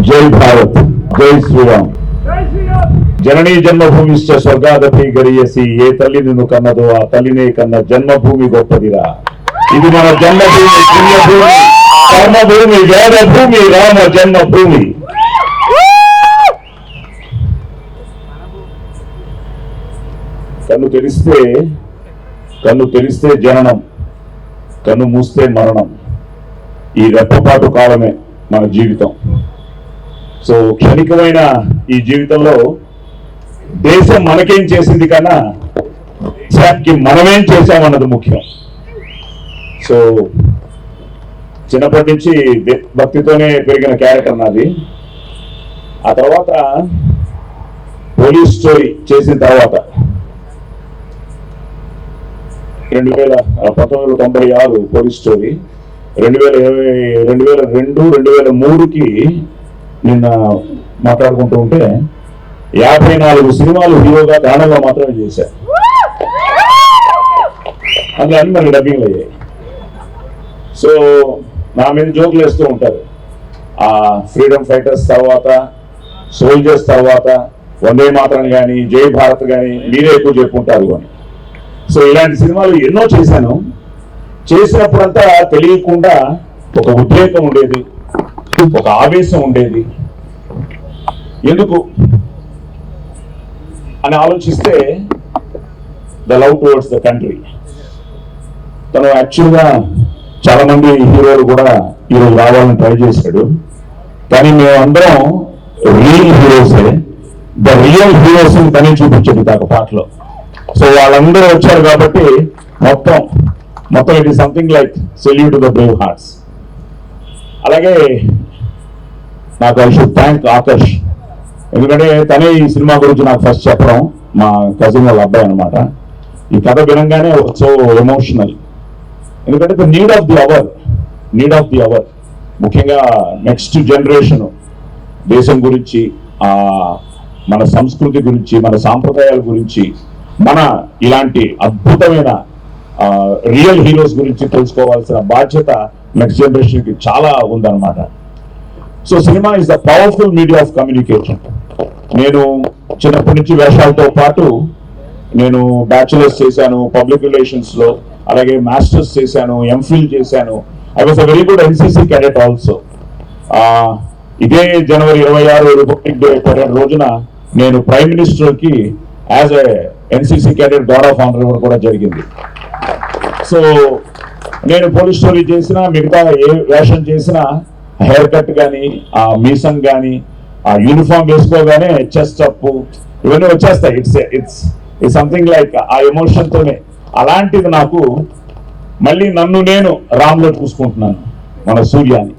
జై భారత్, జై శ్రీరామ్. జననీ జన్మభూమిశ్చ స్వర్గాదపి గరియసి, ఏ తల్లి నిన్ను కన్నదో ఆ తల్లినే కన్న జన్మభూమి గొప్పదిరా. ఇది మన జన్మభూమి, పుణ్యభూమి, కర్మభూమి, వేదభూమి, రామ జన్మభూమి. కన్ను తెరిస్తే జననం, కన్ను మూస్తే మరణం. ఈ రెప్పపాటు కాలమే మన జీవితం. సో క్షణికమైన ఈ జీవితంలో దేశం మనకేం చేసింది కన్నా దేశానికి మనమేం చేశామన్నది ముఖ్యం. సో చిన్నప్పటి నుంచి భక్తితోనే పెరిగిన క్యారెక్టర్ నాది. ఆ తర్వాత పోలీస్ స్టోరీ చేసిన తర్వాత 1996 పోలీస్ స్టోరీ, 2002, 2003కి నిన్న మాట్లాడుకుంటూ ఉంటే 54 సినిమాలు హీరోగా గానంగా మాత్రమే చేశారు. అందులో అన్ని మనకి డబ్బింగ్లు అయ్యాయి. సో నా మీద జోకులు వేస్తూ ఉంటారు. ఆ ఫ్రీడమ్ ఫైటర్స్ తర్వాత, సోల్జర్స్ తర్వాత వందే మాతరం కానీ, జై భారత్ కానీ మీరే ఎక్కువ చెప్పుకుంటారు అని. సో ఇలాంటి సినిమాలు ఎన్నో చేశాను. చేసినప్పుడంతా తెలియకుండా ఒక ఉద్రేకం ఉండేది, ఒక ఆవేశం ఉండేది. ఎందుకు అని ఆలోచిస్తే the love towards the country. తను యాక్చువల్గా చాలా మంది హీరోలు కూడా ఈరోజు రావాలని ట్రై చేశాడు. కానీ మేమందరం రియల్ హీరోసే. ద రియల్ హీరోస్ తనే చూపించాడు దాకా పాటలో. సో వాళ్ళందరూ వచ్చారు కాబట్టి మొత్తం it is something like salute to the Brave hearts. అలాగే నాకు ఐ షుడ్ థ్యాంక్ ఆకర్ష్. ఎందుకంటే తనే ఈ సినిమా గురించి నాకు ఫస్ట్ చెప్పడం, మా కజిన్ వాళ్ళ అబ్బాయి అనమాట. ఈ కథ వినంగానే సో ఎమోషనల్. ఎందుకంటే the need of the hour ముఖ్యంగా నెక్స్ట్ జనరేషన్ దేశం గురించి, మన సంస్కృతి గురించి, మన సాంప్రదాయాల గురించి, మన ఇలాంటి అద్భుతమైన రియల్ హీరోస్ గురించి తెలుసుకోవాల్సిన బాధ్యత నెక్స్ట్ జనరేషన్కి చాలా ఉందన్నమాట. So cinema is the powerful media of communication. నేను చిన్నప్పటి నుంచి వేషాలతో పాటు నేను బ్యాచులర్స్ చేశాను పబ్లిక్ రిలేషన్స్లో, అలాగే మాస్టర్స్ చేశాను, ఎంఫిల్ చేశాను. I was a very good NCC cadet also. ఇదే జనవరి 26 రిపబ్లిక్ డే పరేడ్ రోజున నేను ప్రైమ్ మినిస్టర్కి as a NCC cadet guard of honour ఇవ్వడం కూడా జరిగింది. సో నేను పోలీస్ స్టోరీ చేసినా, మిగతా ఏ వేషం చేసినా, హెయిర్ కట్ కానీ, ఆ మీసం కానీ, ఆ యూనిఫామ్ వేసుకోగానే చెస్ట్ అప్ ఇవన్నీ వచ్చేస్తాయి. ఇట్స్ సంథింగ్ లైక్ ఆ ఎమోషన్తోనే. అలాంటిది నాకు మళ్ళీ నన్ను నేను రామ్లో చూసుకుంటున్నాను, మన సూర్యాని.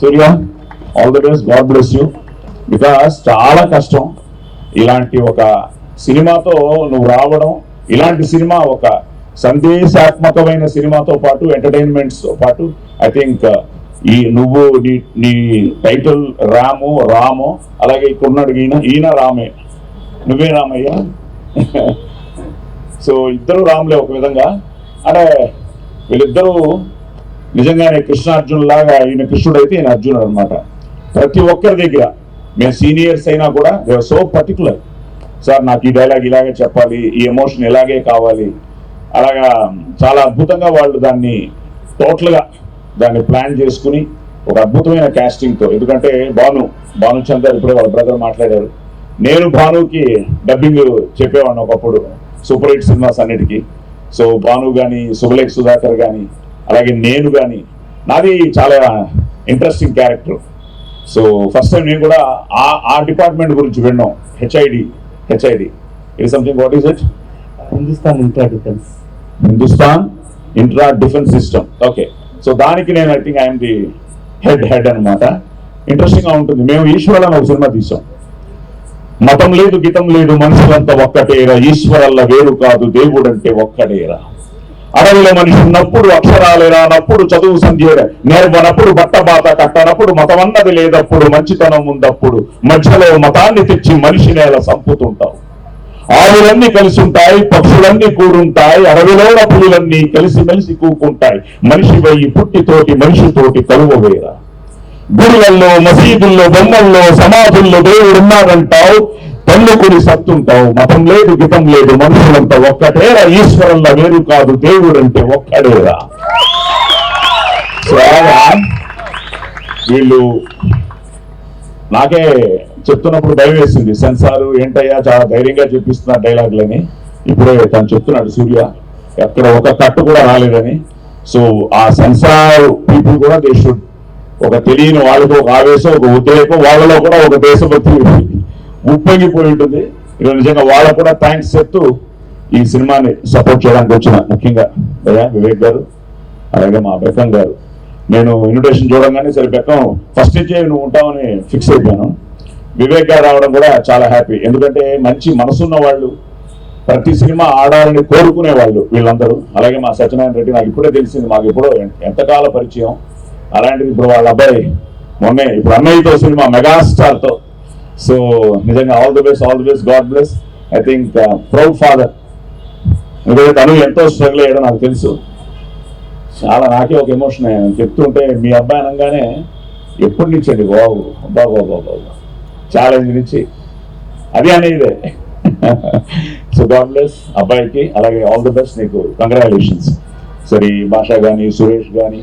Surya, all the best, God bless you. Because చాలా కష్టం ఇలాంటి ఒక సినిమాతో నువ్వు రావడం. ఇలాంటి సినిమా ఒక సందేశాత్మకమైన సినిమాతో పాటు, ఎంటర్టైన్మెంట్స్తో పాటు, ఐ థింక్ ఈ నువ్వు నీ టైటిల్ రాము, అలాగే ఇక్కడ ఉన్నాడు ఈయన రామే, నువ్వే రామయ్య. సో ఇద్దరు రాములే ఒక విధంగా. అంటే వీళ్ళిద్దరూ నిజంగానే కృష్ణార్జున్ లాగా, ఈయన కృష్ణుడు అయితే ఈయన అర్జునుడు అనమాట. ప్రతి ఒక్కరి దగ్గర మేము సీనియర్స్ అయినా కూడా they are so particular. Sir నాకు ఈ డైలాగ్ ఇలాగే చెప్పాలి, ఈ ఎమోషన్ ఇలాగే కావాలి, అలాగా చాలా అద్భుతంగా వాళ్ళు దాన్ని టోటల్గా దాన్ని ప్లాన్ చేసుకుని ఒక అద్భుతమైన క్యాస్టింగ్తో. ఎందుకంటే భానుచంద్ గారు ఇప్పుడే వాళ్ళ బ్రదర్ మాట్లాడారు. నేను భానుకి డబ్బింగ్ చెప్పేవాడిని ఒకప్పుడు సూపర్ హిట్ సినిమాస్ అన్నిటికీ. సో భాను కానీ, శుభలేఖ సుధాకర్ కానీ, అలాగే నేను కానీ, నాది చాలా interesting character. So first time నేను కూడా ఆ డిపార్ట్మెంట్ గురించి విన్నాం. HID it something, what is it? Hindustan intra defence system. Okay, so దానికి నేను I think I'm the head అనమాట. ఇంట్రెస్టింగ్గా ఉంటుంది. మేము ఈశ్వరన్ ఒక సినిమా తీసాం. మతం లేదు, గీతం లేదు, మనుషులంతా ఒక్కటేరా, ఈశ్వరల్ల వేరు కాదు, దేవుడంటే ఒక్కడేరా. అడవిలో మనిషి ఉన్నప్పుడు అక్షరాలేరా నప్పుడు, చదువు సంధ్య నేర్వనప్పుడు, బట్టబాత కట్టనప్పుడు, మతం అన్నది లేదప్పుడు, మంచితనం ఉందప్పుడు, మధ్యలో మతాన్ని తెచ్చి మనిషి నేల సంపుతుంటావు. ఆవులన్నీ కలిసి ఉంటాయి, పక్షులన్నీ కూడుంటాయి, అడవిలోన పులులన్నీ కలిసి మెలిసి కూకుంటాయి. మనిషి వయ్యి పుట్టితోటి మనిషితోటి కలువ వేరా. గుడులలో, మసీదుల్లో, బొమ్మల్లో, సమాధుల్లో దేవుడు ఉన్నాడంటావు, తన్నుకుని సత్తుంటావు. మతం లేదు, గితం లేదు, మనుషులంతా ఒక్కటేరా, ఈశ్వరంలా వేరు కాదు, దేవుడు అంటే ఒక్కడేరా. వీళ్ళు నాకే చెప్తున్నప్పుడు భయం వేసింది. సెన్సారు ఏంటయ్యా చాలా ధైర్యంగా చెప్పిస్తున్నారు డైలాగులని. ఇప్పుడే తను చెప్తున్నాడు సూర్య, ఎక్కడ ఒక కట్టు కూడా రాలేదని. సో ఆ సెన్సార్ పీపుల్ కూడా దే షుడ్, ఒక తెలియని వాళ్ళతో ఒక ఆవేశం, ఒక ఉద్రేకం, వాళ్ళలో కూడా ఒక దేశభక్తి ఉప్పొంగిపోయి ఉంటుంది. ఇది నిజంగా వాళ్ళకు కూడా థ్యాంక్స్ చెప్తూ ఈ సినిమాని సపోర్ట్ చేయడానికి వచ్చిన ముఖ్యంగా వివేక్ గారు, అలాగే మా బెక్కం గారు. నేను ఇన్విటేషన్ చూడంగానే సరే బెక్కం ఫస్ట్ నుంచే నువ్వు ఉంటామని ఫిక్స్ అయిపోయాను. వివేక్ గారు రావడం కూడా చాలా హ్యాపీ, ఎందుకంటే మంచి మనసున్న వాళ్ళు, ప్రతి సినిమా ఆడాలని కోరుకునే వాళ్ళు వీళ్ళందరూ. అలాగే మా సత్యనారాయణ రెడ్డి నాకు ఇప్పుడే తెలిసింది, మాకు ఎప్పుడో ఎంతకాల పరిచయం. అలాంటిది ఇప్పుడు వాళ్ళ అబ్బాయి మొన్నే ఇప్పుడు అన్నయ్యతో సినిమా మెగాస్టార్తో. సో నిజంగా all the best, God bless. I think proud father, ఎందుకంటే తను ఎంతో స్ట్రగుల్ అయ్యాడో నాకు తెలుసు. చాలా నాకే ఒక ఎమోషన్ చెప్తుంటే, మీ అబ్బాయి అనగానే ఎప్పటి నుంచి అండి బాబు బాబు ఛాలెంజ్ నుంచి అది అనేదే. సో గాడ్ బ్లెస్ అబ్బాయికి, అలాగే ఆల్ ది బెస్ట్, నీకు కంగ్రాచులేషన్స్. సరే భాష కానీ, సురేష్ కానీ,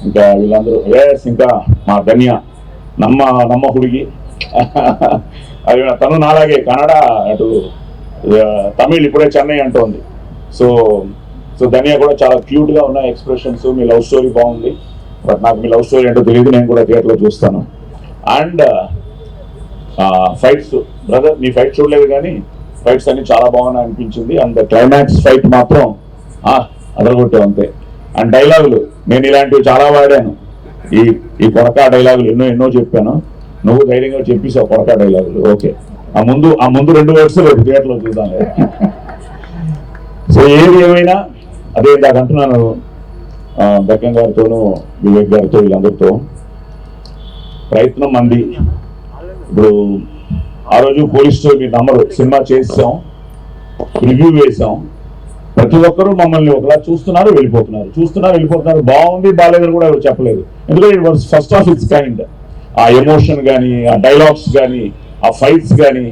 ఇంకా వీళ్ళందరూ, ఇంకా మా ధన్య నమ్మ హుడిగి అది తను నాలాగే కన్నడ, అటు తమిళ్, ఇప్పుడే చెన్నై అంటోంది. సో ధన్య కూడా చాలా క్యూట్ గా ఉన్న ఎక్స్ప్రెషన్స్. మీ లవ్ స్టోరీ బాగుంది, బట్ నాకు మీ లవ్ స్టోరీ ఏంటో తెలియదు, నేను కూడా థియేటర్లో చూస్తాను. అండ్ ఫైట్స్, బ్రదర్ నీ ఫైట్ చూడలేదు కానీ ఫైట్స్ అన్ని చాలా బాగున్నాయి అనిపించింది. అండ్ క్లైమాక్స్ ఫైట్ మాత్రం అదరగొట్టావు అంతే. అండ్ డైలాగులు నేను ఇలాంటివి చాలా వాడాను, ఈ కొరకా డైలాగులు ఎన్నో చెప్పాను. నువ్వు ధైర్యంగా చెప్పేసావు కొరకా డైలాగులు. ఓకే, ఆ ముందు 2 వర్డ్స్ రేపు థియేటర్లో చూద్దాం. సో ఏది ఏమైనా అదే ఇందాక అంటున్నాను, బెక్కం గారితోనూ వివేక్ గారితో వీళ్ళందరితో ప్రయత్నం మంది. ఇప్పుడు ఆ రోజు పోలీస్ స్టోరీ మీరు నమ్మరు, సినిమా చేసాం, రివ్యూ వేసాం, ప్రతి ఒక్కరూ మమ్మల్ని ఒకలా చూస్తున్నారు వెళ్ళిపోతున్నారు. బాగుంది బాగాలేదని కూడా ఎవరు చెప్పలేదు, ఎందుకంటే it was first of it's kind. ఆ ఎమోషన్ కానీ, ఆ డైలాగ్స్ కానీ, ఆ ఫైట్స్ కానీ,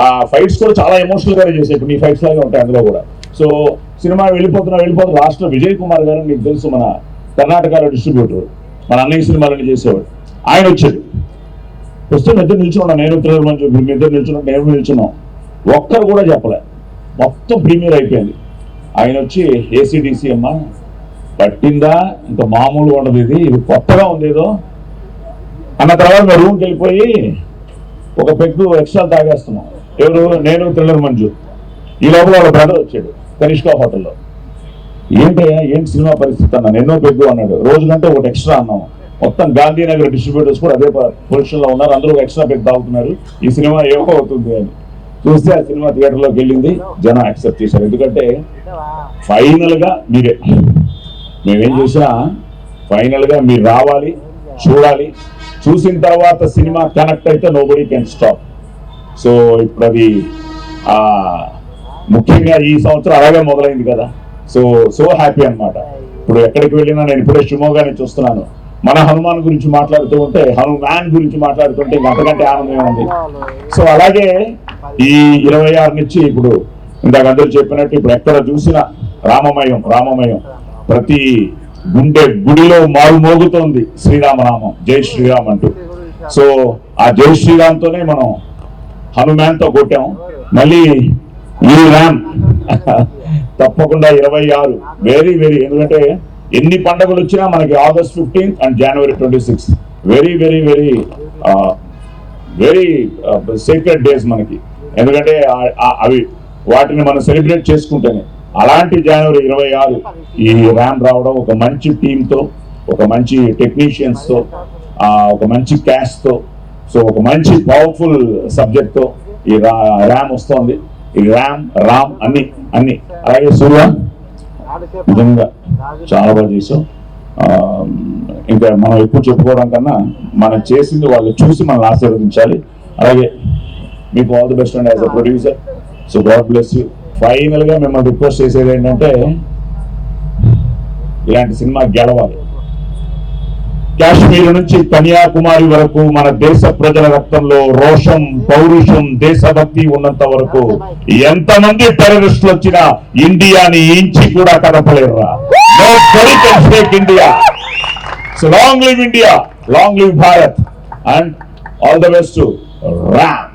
ఆ ఫైట్స్ కూడా చాలా ఎమోషనల్ గానే చేసే మీ ఫైట్స్ లాగే ఉంటాయి అందులో కూడా. సో సినిమా వెళ్ళిపోతున్నారు. లాస్ట్ లో విజయ్ కుమార్ గారు, మీకు తెలుసు, మన కర్ణాటకలో డిస్ట్రిబ్యూటర్, మన అన్నయ్య సినిమాలని చేసేవాడు. ఆయన వచ్చాడు, వస్తే ఇద్దరు నిల్చున్నాం, నేను ఇద్దరు నిల్చున్నాం. ఒక్కరు కూడా చెప్పలే, మొత్తం ప్రీమియర్ అయిపోయింది. ఆయన వచ్చి ఏసీడీసీ అమ్మా పట్టిందా, ఇంత మామూలుగా ఉండదు, ఇది కొత్తగా ఉంది ఏదో అన్న తర్వాత మేము రూమ్కి వెళ్ళిపోయి ఒక పెగ్గు ఎక్స్ట్రా తాగేస్తున్నాం. ఎవరు? నేను, థ్రిల్లర్ మంజు. ఈ లోపల వాళ్ళ బ్రదర్ వచ్చాడు కనిష్కా హోటల్లో. ఏంటి సినిమా పరిస్థితి అన్నాను. ఎన్నో పెగ్గు అన్నాడు. రోజు కంటే ఒకటి ఎక్స్ట్రా అన్నాము. మొత్తం గాంధీనగర్ డిస్ట్రిబ్యూటర్స్ కూడా అదే పొజిషన్లో ఉన్నారు, అందరూ ఒక ఎక్స్ట్రా పెగ్ తాగుతున్నారు. ఈ సినిమా ఏమో అవుతుంది అని చూస్తే ఆ సినిమా థియేటర్లోకి వెళ్ళింది, జనం యాక్సెప్ట్ చేశారు. ఎందుకంటే ఫైనల్గా మీరే, మేమేం చేసినా ఫైనల్గా మీరు రావాలి, చూడాలి, చూసిన తర్వాత సినిమా కనెక్ట్ అయితే నోబడీ కెన్ స్టాప్. సో ఇప్పుడు అది ముఖ్యంగా ఈ సంవత్సరం అలాగే మొదలైంది కదా. సో హ్యాపీ అన్నమాట. ఇప్పుడు ఎక్కడికి వెళ్ళినా, నేను ఇప్పుడే షిమోగానే చూస్తున్నాను, మన హనుమాన్ గురించి మాట్లాడుతూ ఉంటే, హనుమాన్ గురించి మాట్లాడుతుంటే ఇంకా అంతకంటే ఆనందమే ఉంది. సో అలాగే ఈ 26 నుంచి ఇప్పుడు ఇందాక అందరూ చెప్పినట్టు ఇప్పుడు ఎక్కడ చూసినా రామమయం, ప్రతి గుడిలో మారుమోగుతోంది శ్రీరామనామం, జై శ్రీరామ్ అంటూ. సో ఆ జై శ్రీరామ్తోనే మనం హనుమాన్తో కొట్టాం. మళ్ళీ ఈ ర్యామ్ తప్పకుండా 26 వెరీ ఎందుకంటే ఎన్ని పండుగలు వచ్చినా మనకి August 15th and January 26th very secret days మనకి. ఎందుకంటే అవి వాటిని మనం సెలబ్రేట్ చేసుకుంటేనే. అలాంటి January 26 ఈ ర్యామ్ రావడం, ఒక మంచి టీంతో, ఒక మంచి టెక్నీషియన్స్తో, ఒక మంచి క్యాష్తో, సో ఒక మంచి పవర్ఫుల్ సబ్జెక్ట్తో ఈ ర్యామ్ వస్తోంది. ఈ రామ్ అన్ని అలాగే సూర్య నిజంగా చాలా బాగా చేసాం. ఇంకా మనం ఎక్కువ చెప్పుకోవడం కన్నా మనం చేసింది వాళ్ళు చూసి మనల్ని ఆశీర్వదించాలి. అలాగే మీకు all the best and as a producer. So God bless you. Final గా మిమ్మల్ని రిక్వెస్ట్ చేసేది ఏంటంటే, ఇలాంటి సినిమా గెలవాలి. కాశ్మీర్ నుంచి కన్యాకుమారి వరకు మన దేశ ప్రజల రక్తంలో రోషం, పౌరుషం, దేశభక్తి ఉన్నంత వరకు ఎంతమంది టెర్రరిస్టులు వచ్చినా ఇండియాని ఇంచి కూడా కదపలేరురా. Nobody can shake India. So long live India, long live Bharat, and all the best to Ram.